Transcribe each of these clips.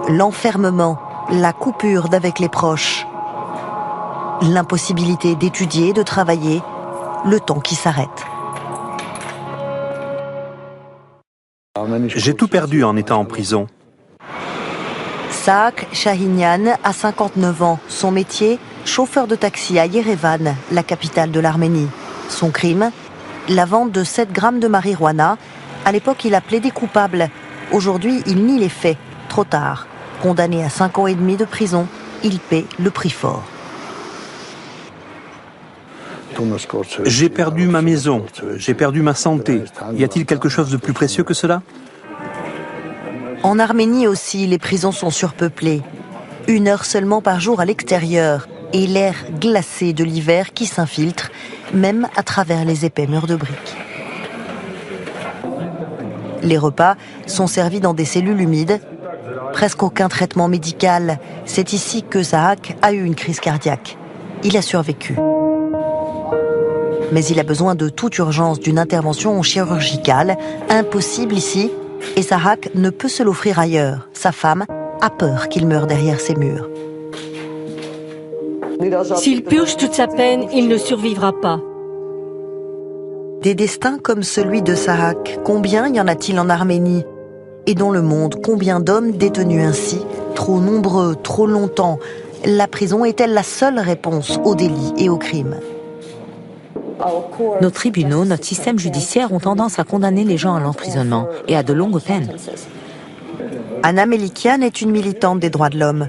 l'enfermement, la coupure d'avec les proches, l'impossibilité d'étudier, de travailler, le temps qui s'arrête. J'ai tout perdu en étant en prison. Saak Shahinian a 59 ans. Son métier, chauffeur de taxi à Yerevan, la capitale de l'Arménie. Son crime, la vente de 7 grammes de marijuana. À l'époque, il a plaidé coupable. Aujourd'hui, il nie les faits. Trop tard. Condamné à 5 ans et demi de prison, il paie le prix fort. J'ai perdu ma maison, j'ai perdu ma santé. Y a-t-il quelque chose de plus précieux que cela? En Arménie aussi, les prisons sont surpeuplées. 1 heure seulement par jour à l'extérieur et l'air glacé de l'hiver qui s'infiltre, même à travers les épais murs de briques. Les repas sont servis dans des cellules humides. Presque aucun traitement médical. C'est ici que Saak a eu une crise cardiaque. Il a survécu. Mais il a besoin de toute urgence d'une intervention chirurgicale, impossible ici, et Saak ne peut se l'offrir ailleurs. Sa femme a peur qu'il meure derrière ces murs. S'il purge toute sa peine, il ne survivra pas. Des destins comme celui de Saak, combien y en a-t-il en Arménie? Et dans le monde, combien d'hommes détenus ainsi? Trop nombreux, trop longtemps. La prison est-elle la seule réponse aux délits et aux crimes? Nos tribunaux, notre système judiciaire ont tendance à condamner les gens à l'emprisonnement et à de longues peines. Anna Melikian est une militante des droits de l'homme.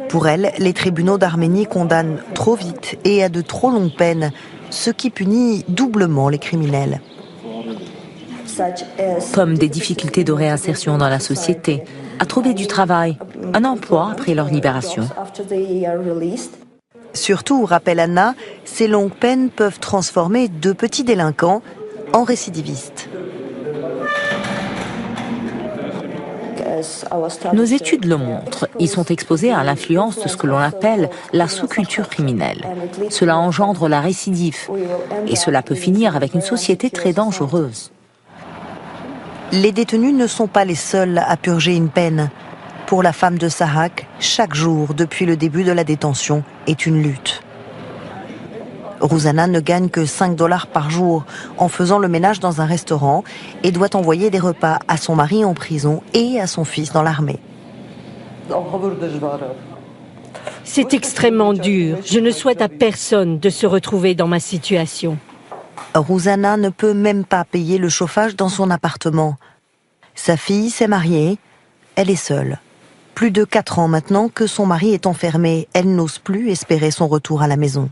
Pour elle, les tribunaux d'Arménie condamnent trop vite et à de trop longues peines, ce qui punit doublement les criminels. Comme des difficultés de réinsertion dans la société, à trouver du travail, un emploi après leur libération. Surtout, rappelle Anna, ces longues peines peuvent transformer de petits délinquants en récidivistes. Nos études le montrent, ils sont exposés à l'influence de ce que l'on appelle la sous-culture criminelle. Cela engendre la récidive et cela peut finir avec une société très dangereuse. Les détenus ne sont pas les seuls à purger une peine. Pour la femme de Saak, chaque jour depuis le début de la détention est une lutte. Rouzana ne gagne que 5 $ par jour en faisant le ménage dans un restaurant et doit envoyer des repas à son mari en prison et à son fils dans l'armée. C'est extrêmement dur. Je ne souhaite à personne de se retrouver dans ma situation. Rouzana ne peut même pas payer le chauffage dans son appartement. Sa fille s'est mariée, elle est seule. Plus de 4 ans maintenant que son mari est enfermé, elle n'ose plus espérer son retour à la maison.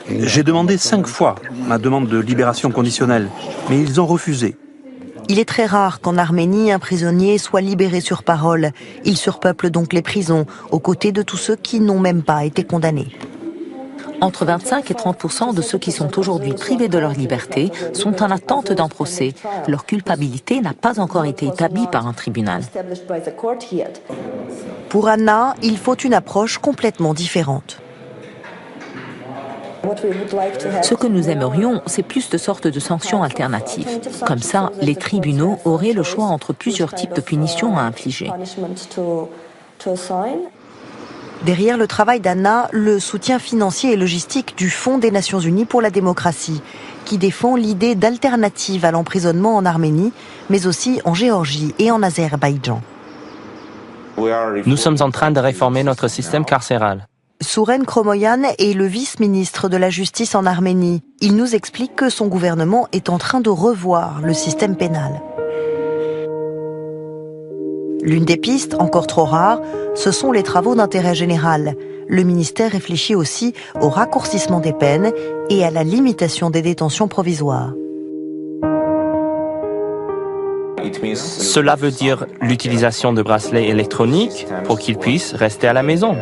J'ai demandé 5 fois ma demande de libération conditionnelle, mais ils ont refusé. Il est très rare qu'en Arménie, un prisonnier soit libéré sur parole. Il surpeuple donc les prisons, aux côtés de tous ceux qui n'ont même pas été condamnés. Entre 25 et 30% de ceux qui sont aujourd'hui privés de leur liberté sont en attente d'un procès. Leur culpabilité n'a pas encore été établie par un tribunal. Pour Anna, il faut une approche complètement différente. Ce que nous aimerions, c'est plus de sortes de sanctions alternatives. Comme ça, les tribunaux auraient le choix entre plusieurs types de punitions à infliger. Derrière le travail d'Anna, le soutien financier et logistique du Fonds des Nations Unies pour la démocratie, qui défend l'idée d'alternative à l'emprisonnement en Arménie, mais aussi en Géorgie et en Azerbaïdjan. Nous sommes en train de réformer notre système carcéral. Souren Kromoyan est le vice-ministre de la Justice en Arménie. Il nous explique que son gouvernement est en train de revoir le système pénal. L'une des pistes, encore trop rares, ce sont les travaux d'intérêt général. Le ministère réfléchit aussi au raccourcissement des peines et à la limitation des détentions provisoires. Cela veut dire l'utilisation de bracelets électroniques pour qu'ils puissent rester à la maison.